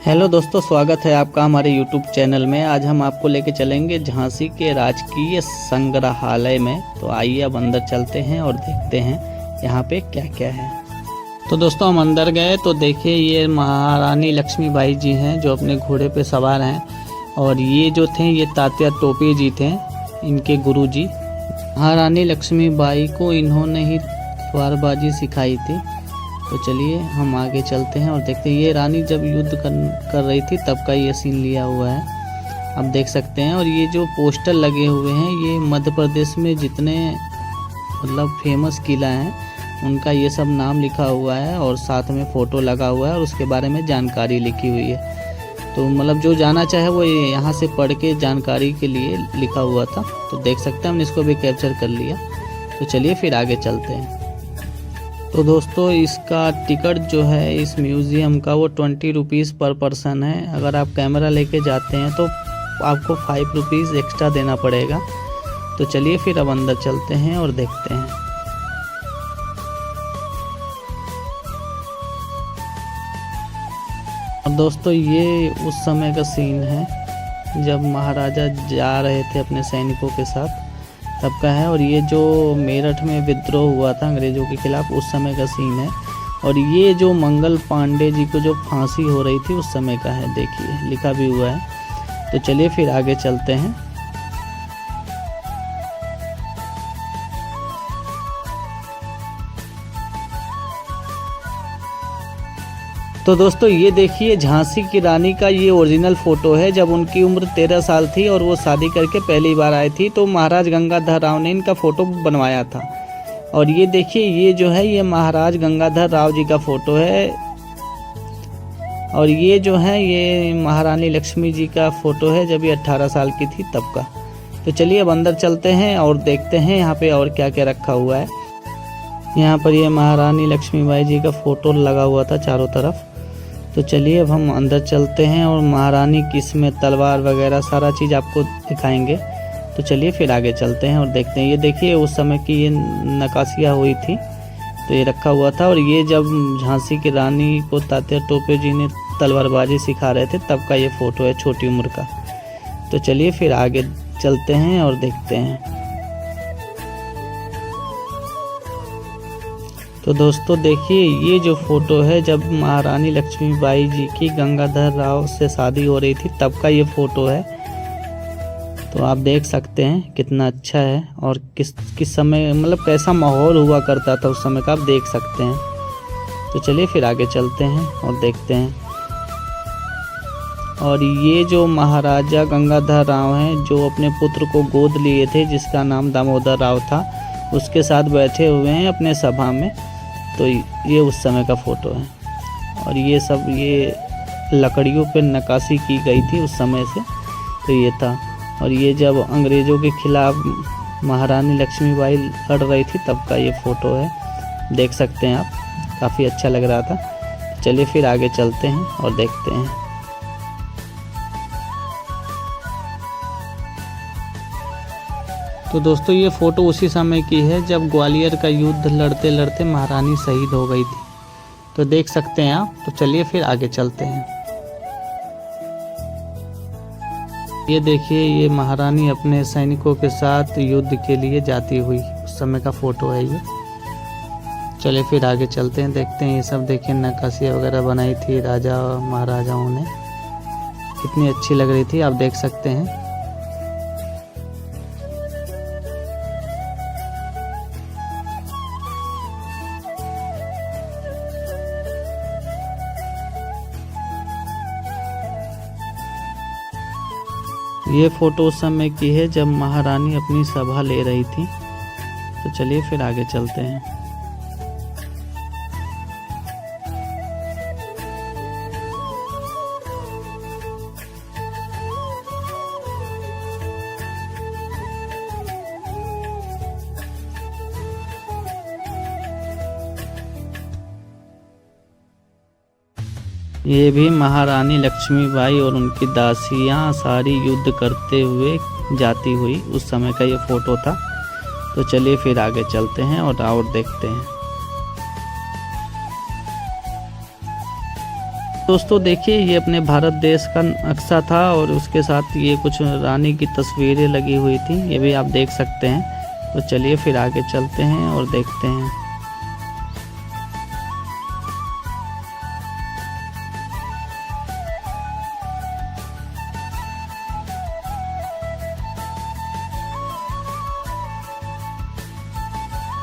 Hello दोस्तों, स्वागत है आपका हमारे यूट्यूब चैनल में। आज हम आपको लेके चलेंगे झांसी के राजकीय संग्रहालय में। तो आइए अब अंदर चलते हैं और देखते हैं यहाँ पे क्या क्या है। तो दोस्तों हम अंदर गए तो देखिए ये महारानी लक्ष्मीबाई जी हैं जो अपने घोड़े पे सवार हैं। और ये जो थे ये तात्या टोपे जी थे, इनके गुरु जी। महारानी लक्ष्मीबाई को इन्होंने ही तलवारबाजी सिखाई थी। तो चलिए हम आगे चलते हैं और देखते हैं। ये रानी जब युद्ध कर रही थी तब का ये सीन लिया हुआ है, आप देख सकते हैं। और ये जो पोस्टर लगे हुए हैं ये मध्य प्रदेश में जितने मतलब फेमस किला हैं उनका ये सब नाम लिखा हुआ है और साथ में फ़ोटो लगा हुआ है और उसके बारे में जानकारी लिखी हुई है। तो मतलब जो जाना चाहे वो यहाँ से पढ़ के जानकारी के लिए लिखा हुआ था। तो देख सकते हैं, हमने इसको भी कैप्चर कर लिया। तो चलिए फिर आगे चलते हैं। तो दोस्तों इसका टिकट जो है इस म्यूज़ियम का वो 20 रुपीज़ पर पर्सन है। अगर आप कैमरा लेके जाते हैं तो आपको 5 रुपीज़ एक्स्ट्रा देना पड़ेगा। तो चलिए फिर अब अंदर चलते हैं और देखते हैं। और दोस्तों ये उस समय का सीन है जब महाराजा जा रहे थे अपने सैनिकों के साथ, तब का है। और ये जो मेरठ में विद्रोह हुआ था अंग्रेज़ों के खिलाफ, उस समय का सीन है। और ये जो मंगल पांडे जी को जो फांसी हो रही थी उस समय का है, देखिए लिखा भी हुआ है। तो चलिए फिर आगे चलते हैं। तो दोस्तों ये देखिए झांसी की रानी का ये ओरिजिनल फ़ोटो है जब उनकी उम्र 13 साल थी और वो शादी करके पहली बार आई थी। तो महाराज गंगाधर राव ने इनका फ़ोटो बनवाया था। और ये देखिए ये जो है ये महाराज गंगाधर राव जी का फ़ोटो है। और ये जो है ये महारानी लक्ष्मी जी का फ़ोटो है जब ये 18 साल की थी तब का। तो चलिए अब अंदर चलते हैं और देखते हैं यहाँ पे और क्या क्या रखा हुआ है। यहाँ पर ये महारानी लक्ष्मीबाई जी का फ़ोटो लगा हुआ था चारों तरफ। तो चलिए अब हम अंदर चलते हैं और महारानी किस में तलवार वगैरह सारा चीज़ आपको दिखाएंगे। तो चलिए फिर आगे चलते हैं और देखते हैं। ये देखिए उस समय की ये नक्काशियाँ हुई थी तो ये रखा हुआ था। और ये जब झांसी की रानी को तात्या टोपे जी ने तलवारबाजी सिखा रहे थे तब का ये फ़ोटो है, छोटी उम्र का। तो चलिए फिर आगे चलते हैं और देखते हैं। तो दोस्तों देखिए ये जो फ़ोटो है जब महारानी लक्ष्मीबाई जी की गंगाधर राव से शादी हो रही थी तब का ये फ़ोटो है। तो आप देख सकते हैं कितना अच्छा है और किस समय मतलब कैसा माहौल हुआ करता था उस समय का, आप देख सकते हैं। तो चलिए फिर आगे चलते हैं और देखते हैं। और ये जो महाराजा गंगाधर राव हैं जो अपने पुत्र को गोद लिए थे जिसका नाम दामोदर राव था, उसके साथ बैठे हुए हैं अपने सभा में। तो ये उस समय का फ़ोटो है। और ये सब ये लकड़ियों पे नक्काशी की गई थी उस समय से, तो ये था। और ये जब अंग्रेज़ों के खिलाफ महारानी लक्ष्मीबाई लड़ रही थी तब का ये फ़ोटो है, देख सकते हैं आप, काफ़ी अच्छा लग रहा था। चलिए फिर आगे चलते हैं और देखते हैं। तो दोस्तों ये फ़ोटो उसी समय की है जब ग्वालियर का युद्ध लड़ते लड़ते महारानी शहीद हो गई थी। तो देख सकते हैं आप। तो चलिए फिर आगे चलते हैं। ये देखिए ये महारानी अपने सैनिकों के साथ युद्ध के लिए जाती हुई उस समय का फ़ोटो है ये। चलिए फिर आगे चलते हैं, देखते हैं। ये सब देखिए नक्काशी वगैरह बनाई थी राजा महाराजाओं ने, कितनी अच्छी लग रही थी, आप देख सकते हैं। ये फ़ोटो उस समय की है जब महारानी अपनी सभा ले रही थी। तो चलिए फिर आगे चलते हैं। ये भी महारानी लक्ष्मीबाई और उनकी दासियाँ सारी युद्ध करते हुए जाती हुई उस समय का ये फ़ोटो था। तो चलिए फिर आगे चलते हैं और देखते हैं। दोस्तों देखिए, ये अपने भारत देश का नक्शा था और उसके साथ ये कुछ रानी की तस्वीरें लगी हुई थी, ये भी आप देख सकते हैं। तो चलिए फिर आगे चलते हैं और देखते हैं।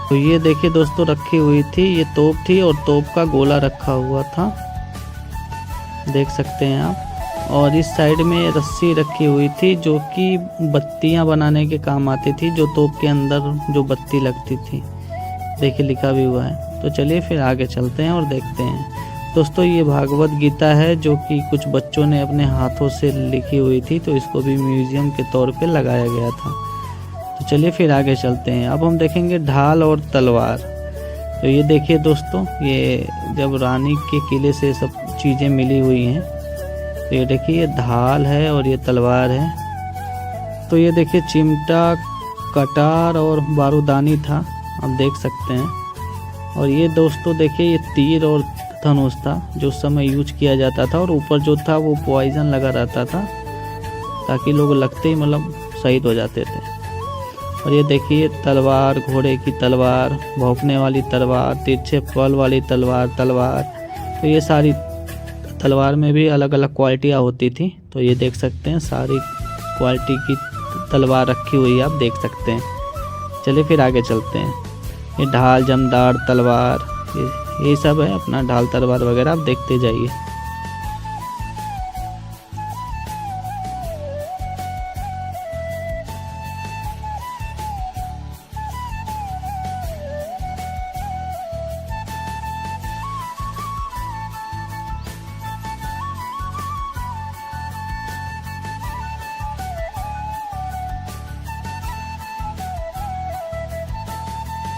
तो ये देखिए दोस्तों, रखी हुई थी, ये तोप थी और तोप का गोला रखा हुआ था, देख सकते हैं आप। और इस साइड में रस्सी रखी हुई थी जो कि बत्तियां बनाने के काम आती थी, जो तोप के अंदर जो बत्ती लगती थी, देखिए लिखा भी हुआ है। तो चलिए फिर आगे चलते हैं और देखते हैं। दोस्तों ये भागवत गीता है जो कि कुछ बच्चों ने अपने हाथों से लिखी हुई थी, तो इसको भी म्यूजियम के तौर पे लगाया गया था। तो चलिए फिर आगे चलते हैं। अब हम देखेंगे ढाल और तलवार। तो ये देखिए दोस्तों, ये जब रानी के किले से सब चीज़ें मिली हुई हैं, तो ये देखिए ये ढाल है और ये तलवार है। तो ये देखिए चिमटा, कटार और बारूदानी था, आप देख सकते हैं। और ये दोस्तों देखिए ये तीर और धनुष था जो उस समय यूज किया जाता था, और ऊपर जो था वो पॉइजन लगा रहता था ताकि लोग लगते ही मतलब शहीद हो जाते थे। और ये देखिए तलवार, घोड़े की तलवार, भौंकने वाली तलवार, तिरछे फल वाली तलवार। तो ये सारी तलवार में भी अलग अलग क्वालिटियाँ होती थी। तो ये देख सकते हैं सारी क्वालिटी की तलवार रखी हुई है, आप देख सकते हैं। चलिए फिर आगे चलते हैं। ये ढाल, जमदार, तलवार, ये सब है अपना ढाल तलवार वगैरह, आप देखते जाइए।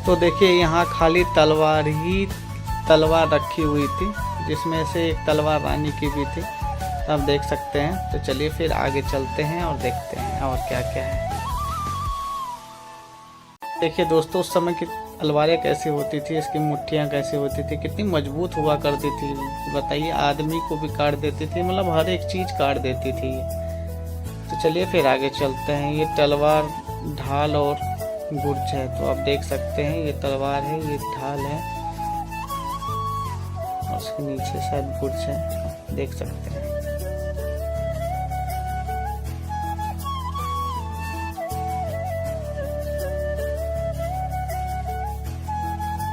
तो देखिए यहाँ खाली तलवार रखी हुई थी, जिसमें से एक तलवार रानी की भी थी, तो आप देख सकते हैं। तो चलिए फिर आगे चलते हैं और देखते हैं और क्या क्या है। देखिए दोस्तों, उस समय की तलवारें कैसी होती थी, इसकी मुट्ठियाँ कैसी होती थी, कितनी मजबूत हुआ करती थी, बताइए। आदमी को भी काट देती थी, मतलब हर एक चीज़ काट देती थी। तो चलिए फिर आगे चलते हैं। ये तलवार, ढाल और गुर्ज है, तो आप देख सकते हैं। ये तलवार है, ये ढाल है और उसके नीचे शायद गुर्ज है, देख सकते हैं।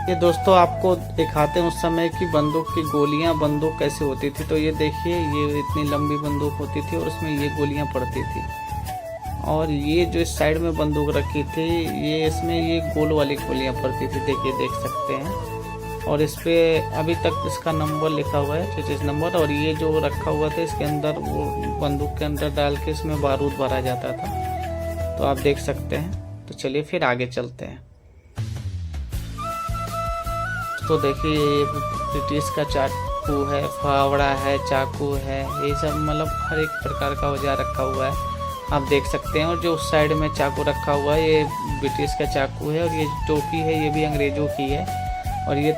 ये दोस्तों आपको दिखाते हैं उस समय की बंदूक की गोलियां, बंदूक कैसे होती थी। तो ये देखिए, ये इतनी लंबी बंदूक होती थी और उसमें ये गोलियां पड़ती थी। और ये जो इस साइड में बंदूक रखी थी, ये इसमें ये गोल वाली गोलियां पड़ती थी, देखिए देख सकते हैं। और इस पे अभी तक इसका नंबर लिखा हुआ है, 36 नंबर। और ये जो रखा हुआ था इसके अंदर, वो बंदूक के अंदर डाल के इसमें बारूद भरा जाता था, तो आप देख सकते हैं। तो चलिए फिर आगे चलते हैं। तो देखिए ये ब्रिटिश का चाकू है, फावड़ा है, चाकू है, ये सब मतलब हर एक प्रकार का औजार रखा हुआ है, आप देख सकते हैं। और जो उस साइड में चाकू रखा हुआ है, ये ब्रिटिश का चाकू है। और ये टोपी है, ये भी अंग्रेज़ों की है। और ये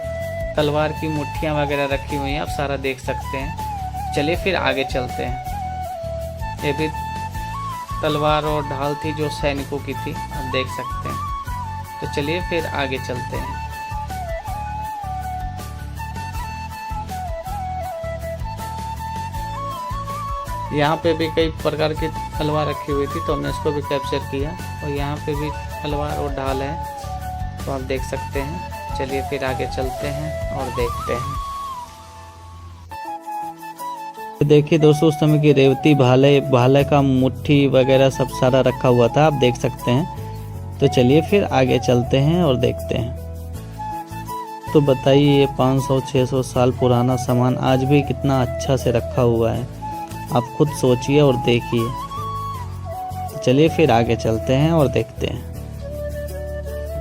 तलवार की मुट्ठियाँ वगैरह रखी हुई हैं, आप सारा देख सकते हैं। चलिए फिर आगे चलते हैं। ये भी तलवार और ढाल थी जो सैनिकों की थी, आप देख सकते हैं। तो चलिए फिर आगे चलते हैं। यहाँ पे भी कई प्रकार की तलवार रखी हुई थी, तो हमने इसको भी कैप्चर किया। और यहाँ पे भी तलवार और ढाल है, तो आप देख सकते हैं। चलिए फिर आगे चलते हैं और देखते हैं। देखिए दोस्तों, उस समय की रेवती, भाले का मुट्ठी वगैरह सब सारा रखा हुआ था, आप देख सकते हैं। तो चलिए फिर आगे चलते हैं और देखते हैं। तो बताइए, ये 500-600 साल पुराना सामान आज भी कितना अच्छा से रखा हुआ है, आप खुद सोचिए और देखिए। चलिए फिर आगे चलते हैं और देखते हैं।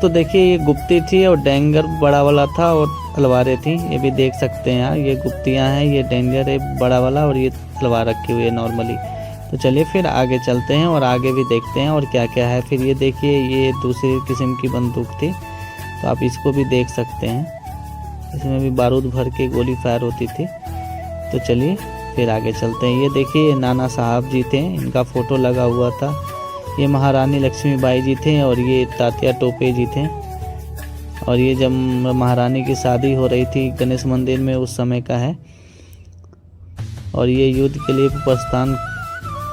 तो देखिए ये गुप्ती थी और डेंगर बड़ा वाला था, और तलवारें थी, ये भी देख सकते हैं यार। ये गुप्तियाँ हैं, ये डेंगर है बड़ा वाला, और ये तलवार रखी हुई है नॉर्मली। तो चलिए फिर आगे चलते हैं और आगे भी देखते हैं और क्या क्या है। फिर ये देखिए, ये दूसरी किस्म की बंदूक थी, तो आप इसको भी देख सकते हैं। इसमें भी बारूद भर के गोली फायर होती थी। तो चलिए फिर आगे चलते हैं। ये देखिए नाना साहब जी थे, इनका फ़ोटो लगा हुआ था। ये महारानी लक्ष्मीबाई जी थे और ये तात्या टोपे जी थे। और ये जब महारानी की शादी हो रही थी गणेश मंदिर में उस समय का है। और ये युद्ध के लिए प्रस्थान,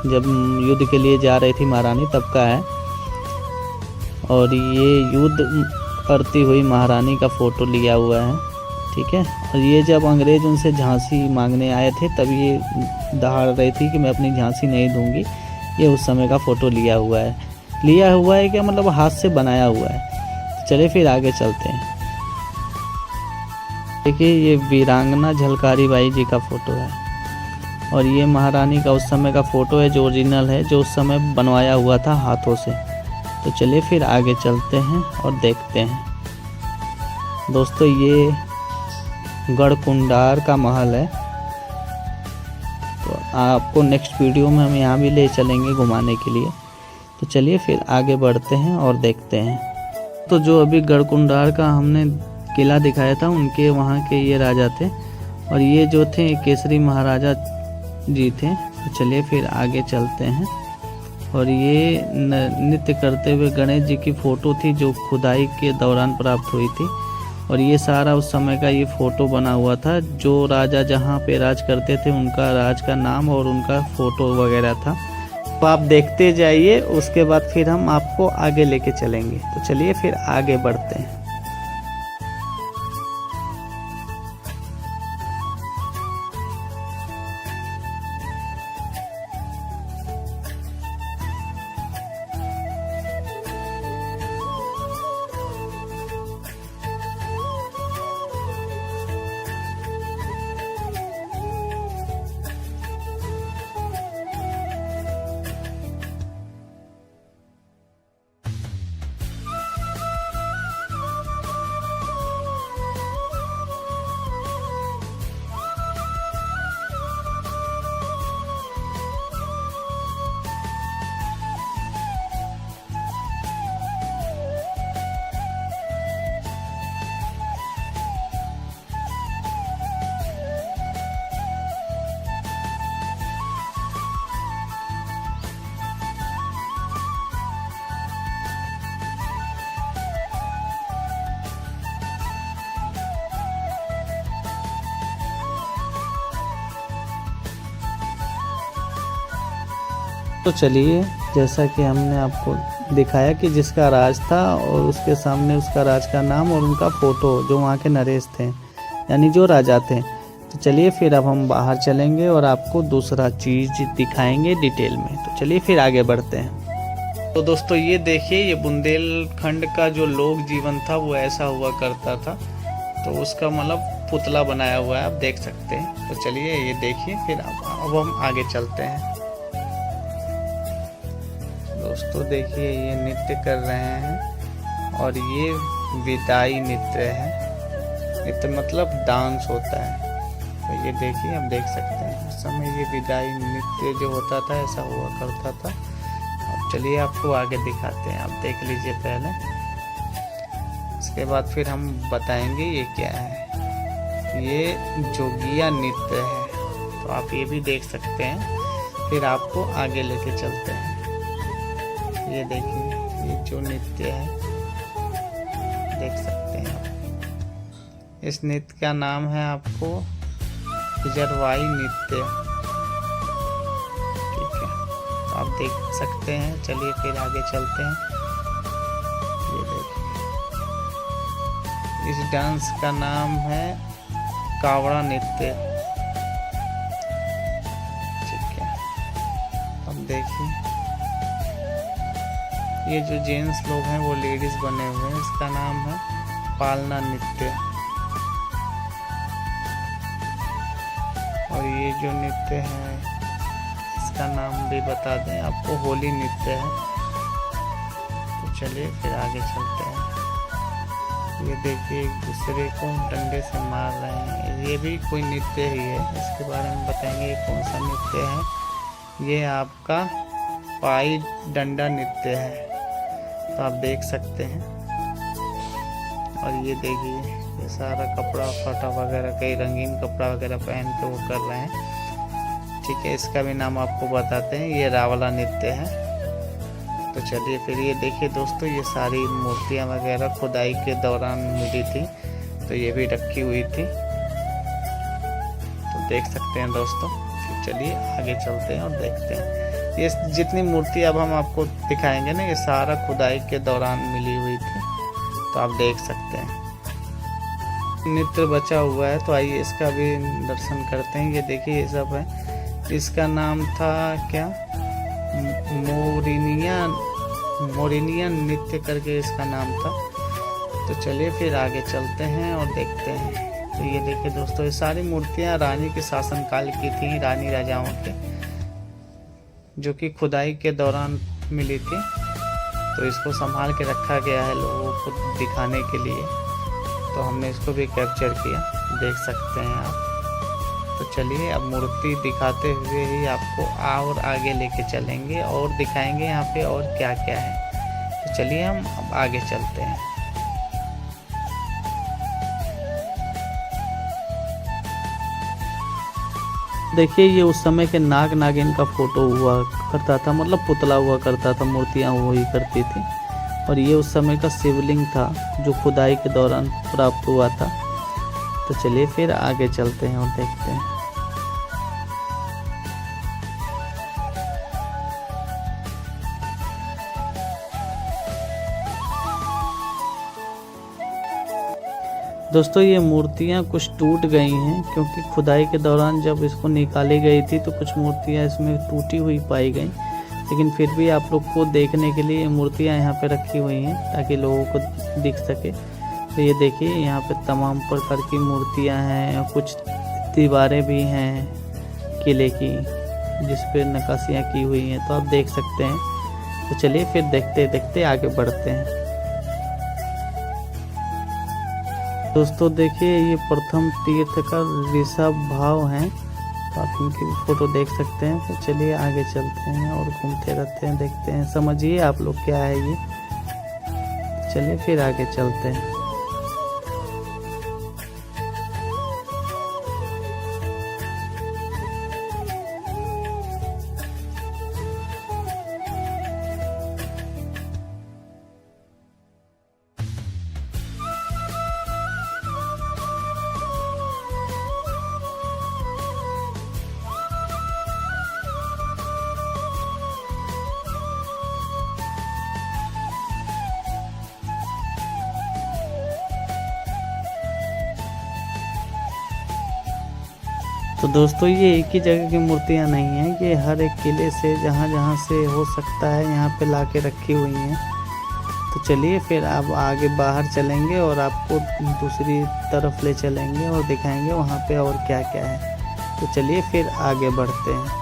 जब युद्ध के लिए जा रही थी महारानी तब का है। और ये युद्ध करती हुई महारानी का फ़ोटो लिया हुआ है, ठीक है। और ये जब अंग्रेज़ उनसे झांसी मांगने आए थे तब ये दहाड़ रही थी कि मैं अपनी झांसी नहीं दूंगी। ये उस समय का फ़ोटो लिया हुआ है क्या मतलब हाथ से बनाया हुआ है। तो चलिए फिर आगे चलते हैं। देखिए ये वीरांगना झलकारी बाई जी का फ़ोटो है और ये महारानी का उस समय का फ़ोटो है जो ओरिजिनल है, जो उस समय बनवाया हुआ था हाथों से। तो चलिए फिर आगे चलते हैं और देखते हैं। दोस्तों ये गढ़कुंडार का महल है, तो आपको नेक्स्ट वीडियो में हम यहाँ भी ले चलेंगे घुमाने के लिए। तो चलिए फिर आगे बढ़ते हैं और देखते हैं। तो जो अभी गढ़कुंडार का हमने किला दिखाया था उनके वहाँ के ये राजा थे और ये जो थे केसरी महाराजा जी थे। तो चलिए फिर आगे चलते हैं। और ये नृत्य करते हुए गणेश जी की फ़ोटो थी जो खुदाई के दौरान प्राप्त हुई थी। और ये सारा उस समय का ये फ़ोटो बना हुआ था, जो राजा जहाँ पे राज करते थे उनका राज का नाम और उनका फ़ोटो वगैरह था। तो आप देखते जाइए, उसके बाद फिर हम आपको आगे लेके चलेंगे। तो चलिए फिर आगे बढ़ते हैं। तो चलिए, जैसा कि हमने आपको दिखाया कि जिसका राज था और उसके सामने उसका राज का नाम और उनका फ़ोटो, जो वहाँ के नरेश थे यानी जो राजा थे। तो चलिए फिर अब हम बाहर चलेंगे और आपको दूसरा चीज़ दिखाएंगे डिटेल में। तो चलिए फिर आगे बढ़ते हैं। तो दोस्तों ये देखिए, ये बुंदेलखंड का जो लोक जीवन था वो ऐसा हुआ करता था। तो उसका मतलब पुतला बनाया हुआ है, आप देख सकते हैं। तो चलिए ये देखिए, फिर अब हम आगे चलते हैं। दोस्तों देखिए ये नृत्य कर रहे हैं और ये विदाई नृत्य है। नृत्य मतलब डांस होता है। तो ये देखिए, हम देख सकते हैं उस समय ये विदाई नृत्य जो होता था ऐसा हुआ करता था। अब चलिए आपको आगे दिखाते हैं, आप देख लीजिए पहले, इसके बाद फिर हम बताएंगे ये क्या है। ये जोगिया नृत्य है, तो आप ये भी देख सकते हैं। फिर आपको आगे लेके चलते हैं। ये देखिए, ये जो नृत्य है देख सकते हैं आप। इस नृत्य का नाम है आपको गुजरवाई नृत्य, ठीक है। तो आप देख सकते हैं। चलिए फिर आगे चलते हैं। ये देखिए, इस डांस का नाम है कावड़ा नृत्य, ठीक है। अब देखिए, ये जो जेंट्स लोग हैं वो लेडीज बने हुए हैं, इसका नाम है पालना नृत्य। और ये जो नृत्य है इसका नाम भी बता दें आपको, होली नृत्य है। तो चलिए फिर आगे चलते हैं। ये देखिए, एक दूसरे को डंडे से मार रहे हैं, ये भी कोई नृत्य ही है। इसके बारे में बताएंगे ये कौन सा नृत्य है। ये आपका पाई डंडा नृत्य है, तो आप देख सकते हैं। और ये देखिए, ये सारा कपड़ा फटा वगैरह, कई रंगीन कपड़ा वगैरह पहन के वो कर रहे हैं। ठीक है, इसका भी नाम आपको बताते हैं, ये रावला नृत्य है। तो चलिए फिर ये देखिए दोस्तों, ये सारी मूर्तियाँ वगैरह खुदाई के दौरान मिली थी, तो ये भी रखी हुई थी, तो देख सकते हैं दोस्तों। फिर चलिए आगे चलते हैं और देखते हैं। ये जितनी मूर्ति अब हम आपको दिखाएंगे ना, ये सारा खुदाई के दौरान मिली हुई थी, तो आप देख सकते हैं। नृत्य बचा हुआ है, तो आइए इसका भी दर्शन करते हैं। ये देखिए ये सब है, इसका नाम था क्या, मोरिनियन नृत्य करके इसका नाम था। तो चलिए फिर आगे चलते हैं और देखते हैं। तो ये देखिए दोस्तों, ये सारी मूर्तियां रानी के शासनकाल की थी, रानी राजाओं के, जो कि खुदाई के दौरान मिली थी। तो इसको संभाल के रखा गया है लोगों को दिखाने के लिए, तो हमने इसको भी कैप्चर किया, देख सकते हैं आप। तो चलिए अब मूर्ति दिखाते हुए ही आपको और आगे लेके चलेंगे और दिखाएंगे यहाँ पे और क्या क्या है। तो चलिए हम अब आगे चलते हैं। देखिए ये उस समय के नाग नागिन का फोटो हुआ करता था, मतलब पुतला हुआ करता था, मूर्तियाँ हुई करती थी। और ये उस समय का शिवलिंग था जो खुदाई के दौरान प्राप्त हुआ था। तो चलिए फिर आगे चलते हैं और देखते हैं। दोस्तों ये मूर्तियाँ कुछ टूट गई हैं, क्योंकि खुदाई के दौरान जब इसको निकाली गई थी तो कुछ मूर्तियाँ इसमें टूटी हुई पाई गई। लेकिन फिर भी आप लोग को देखने के लिए मूर्तियाँ यहाँ पे रखी हुई हैं ताकि लोगों को दिख सके। तो ये देखिए यहाँ पे तमाम प्रकार की मूर्तियाँ हैं, कुछ दीवारें भी हैं किले की जिस पे नक्काशियाँ की हुई हैं, तो आप देख सकते हैं। तो चलिए फिर देखते देखते आगे बढ़ते हैं। दोस्तों देखिए ये प्रथम तीर्थ का ऋषभ भाव है, तो आप इनकी भी फोटो देख सकते हैं। तो चलिए आगे चलते हैं और घूमते रहते हैं, देखते हैं, समझिए आप लोग क्या है ये। चलिए फिर आगे चलते हैं। तो दोस्तों ये एक ही जगह की मूर्तियाँ नहीं हैं, ये हर एक किले से जहाँ जहाँ से हो सकता है यहाँ पे लाके रखी हुई हैं। तो चलिए फिर अब आगे बाहर चलेंगे और आपको दूसरी तरफ ले चलेंगे और दिखाएंगे वहाँ पे और क्या क्या है। तो चलिए फिर आगे बढ़ते हैं।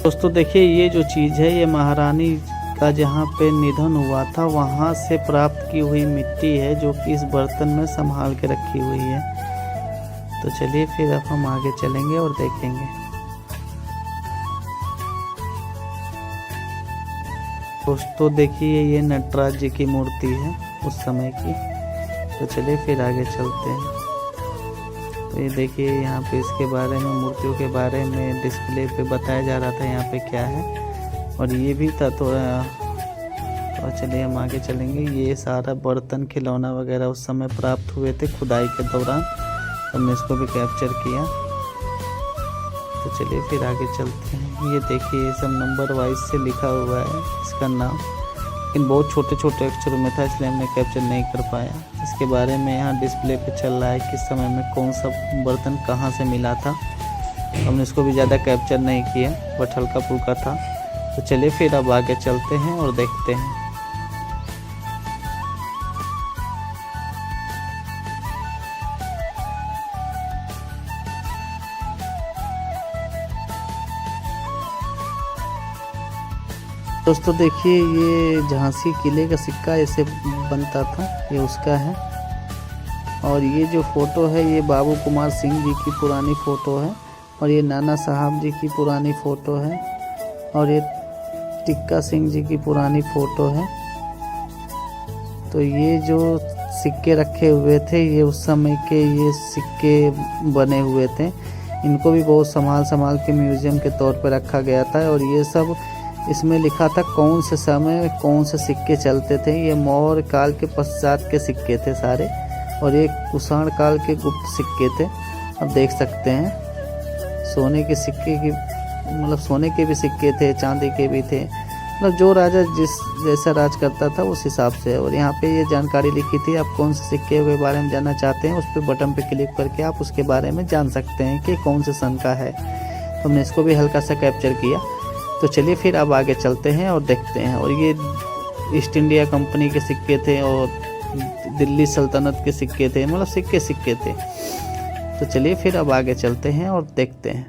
दोस्तों देखिए ये जो चीज़ है, ये महारानी का जहाँ पे निधन हुआ था वहाँ से प्राप्त की हुई मिट्टी है, जो कि इस बर्तन में संभाल के रखी हुई है। तो चलिए फिर अब हम आगे चलेंगे और देखेंगे। दोस्तों देखिए ये नटराज जी की मूर्ति है उस समय की। तो चलिए फिर आगे चलते हैं। तो ये देखिए यहाँ पे इसके बारे में, मूर्तियों के बारे में डिस्प्ले पे बताया जा रहा था यहाँ पे क्या है, और ये भी था। तो चलिए हम आगे चलेंगे। ये सारा बर्तन खिलौना वगैरह उस समय प्राप्त हुए थे खुदाई के दौरान, हमने इसको भी कैप्चर किया। तो चलिए फिर आगे चलते हैं। ये देखिए ये सब नंबर वाइज से लिखा हुआ है इसका नाम, लेकिन बहुत छोटे छोटे अक्षरों में था इसलिए हमने कैप्चर नहीं कर पाया। इसके बारे में यहाँ डिस्प्ले पे चल रहा है किस समय में कौन सा बर्तन कहाँ से मिला था। हमने इसको भी ज़्यादा कैप्चर नहीं किया, बट हल्का फुल्का था। तो चलिए फिर अब आगे चलते हैं और देखते हैं। दोस्तों देखिए, ये झांसी किले का सिक्का ऐसे बनता था, ये उसका है। और ये जो फ़ोटो है ये बाबू कुमार सिंह जी की पुरानी फ़ोटो है, और ये नाना साहब जी की पुरानी फ़ोटो है, और ये टिक्का सिंह जी की पुरानी फ़ोटो है। तो ये जो सिक्के रखे हुए थे ये उस समय के ये सिक्के बने हुए थे। इनको भी बहुत संभाल के म्यूज़ियम के तौर पर रखा गया था। और ये सब इसमें लिखा था कौन से समय में कौन से सिक्के चलते थे। ये मौर्य काल के पश्चात के सिक्के थे सारे, और एक कुषाण काल के गुप्त सिक्के थे। अब देख सकते हैं सोने के सिक्के की, मतलब सोने के भी सिक्के थे, चांदी के भी थे, मतलब जो राजा जिस जैसा राज करता था उस हिसाब से। और यहाँ पे ये जानकारी लिखी थी, आप कौन से सिक्के के बारे में जानना चाहते हैं उस पर बटन पे क्लिक करके आप उसके बारे में जान सकते हैं कि कौन से सन का है। तो हमने इसको भी हल्का सा कैप्चर किया। तो चलिए फिर अब आगे चलते हैं और देखते हैं। और ये ईस्ट इंडिया कंपनी के सिक्के थे और दिल्ली सल्तनत के सिक्के थे, मतलब सिक्के थे। तो चलिए फिर अब आगे चलते हैं और देखते हैं।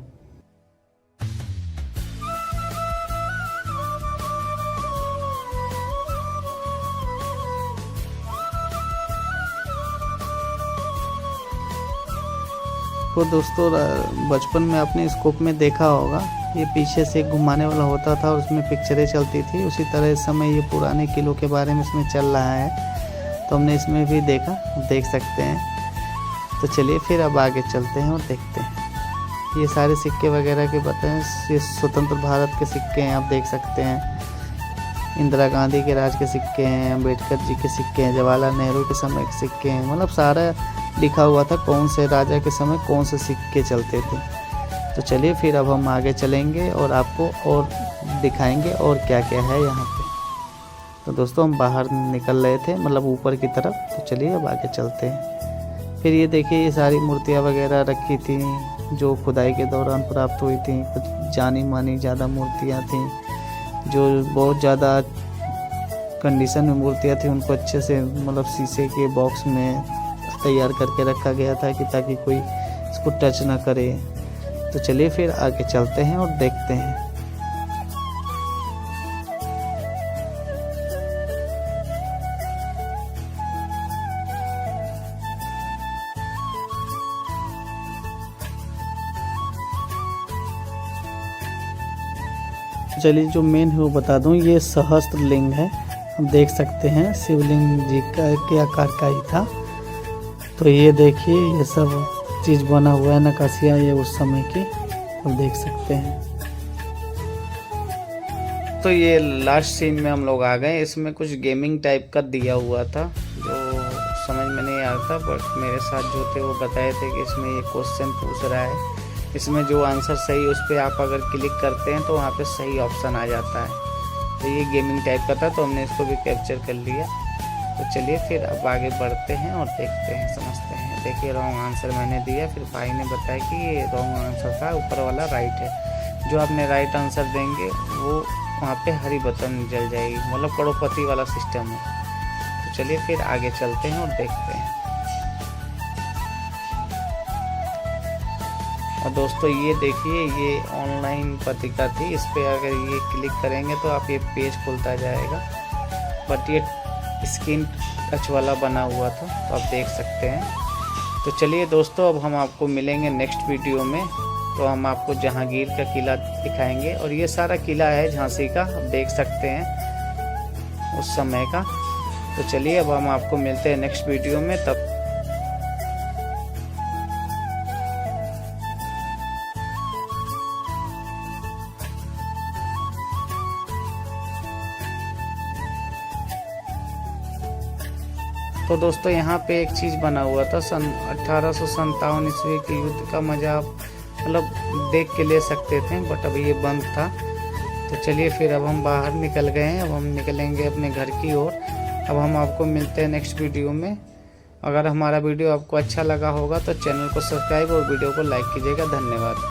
तो दोस्तों बचपन में आपने स्कोप में देखा होगा, ये पीछे से घुमाने वाला होता था और उसमें पिक्चरें चलती थी। उसी तरह इस समय ये पुराने किलों के बारे में इसमें चल रहा है, तो हमने इसमें भी देखा, देख सकते हैं। तो चलिए फिर अब आगे चलते हैं और देखते हैं। ये सारे सिक्के वगैरह के बताएं, ये स्वतंत्र भारत के सिक्के हैं, आप देख सकते हैं। इंदिरा गांधी के राज के सिक्के हैं, अम्बेडकर जी के सिक्के हैं, जवाहरलाल नेहरू के समय के सिक्के हैं, मतलब सारा लिखा हुआ था कौन से राजा के समय कौन से सिक्के चलते थे। तो चलिए फिर अब हम आगे चलेंगे और आपको और दिखाएंगे और क्या क्या है यहाँ पे। तो दोस्तों हम बाहर निकल रहे थे, मतलब ऊपर की तरफ। तो चलिए अब आगे चलते हैं। फिर ये देखिए, ये सारी मूर्तियाँ वगैरह रखी थी जो खुदाई के दौरान प्राप्त हुई थी। कुछ जानी मानी ज़्यादा मूर्तियाँ थी जो बहुत ज़्यादा कंडीशन में मूर्तियाँ थी, उनको अच्छे से मतलब शीशे के बॉक्स में तैयार करके रखा गया था कि ताकि कोई इसको टच ना करे। तो चलिए फिर आगे चलते हैं और देखते हैं। चलिए जो मेन है वो बता दूं, ये सहस्त्र लिंग है, हम देख सकते हैं शिवलिंग जी का के आकार का ही था। तो ये देखिए ये सब चीज़ बना हुआ है, नक्काशियाँ ये उस समय की, हम देख सकते हैं। तो ये लास्ट सीन में हम लोग आ गए। इसमें कुछ गेमिंग टाइप का दिया हुआ था जो समझ में नहीं आ रहा था, बट मेरे साथ जो थे वो बताए थे कि इसमें ये क्वेश्चन पूछ रहा है, इसमें जो आंसर सही उस पर आप अगर क्लिक करते हैं तो वहाँ पे सही ऑप्शन आ जाता है। तो ये गेमिंग टाइप का था, तो हमने इसको भी कैप्चर कर लिया। तो चलिए फिर अब आगे बढ़ते हैं और देखते हैं, समझते हैं। देखिए रॉन्ग आंसर मैंने दिया, फिर भाई ने बताया कि ये रॉन्ग आंसर था, ऊपर वाला राइट है। जो आपने राइट आंसर देंगे वो वहाँ पे हरी बटन जल जाएगी, मतलब करोड़पति वाला सिस्टम है। तो चलिए फिर आगे चलते हैं और देखते हैं। और दोस्तों ये देखिए, ये ऑनलाइन पत्रिका थी, इस पर अगर ये क्लिक करेंगे तो आप ये पेज खुलता जाएगा, बट ये स्क्रीन टच वाला बना हुआ था, तो आप देख सकते हैं। तो चलिए दोस्तों अब हम आपको मिलेंगे नेक्स्ट वीडियो में। तो हम आपको जहांगीर का किला दिखाएंगे, और ये सारा किला है झांसी का, आप देख सकते हैं उस समय का। तो चलिए अब हम आपको मिलते हैं नेक्स्ट वीडियो में, तब तो दोस्तों यहाँ पे एक चीज़ बना हुआ था, सन 1857 ईस्वी के युद्ध का मजा आप मतलब देख के ले सकते थे, बट अभी ये बंद था। तो चलिए फिर अब हम बाहर निकल गए हैं, अब हम निकलेंगे अपने घर की ओर। अब हम आपको मिलते हैं नेक्स्ट वीडियो में। अगर हमारा वीडियो आपको अच्छा लगा होगा तो चैनल को सब्सक्राइब और वीडियो को लाइक कीजिएगा। धन्यवाद।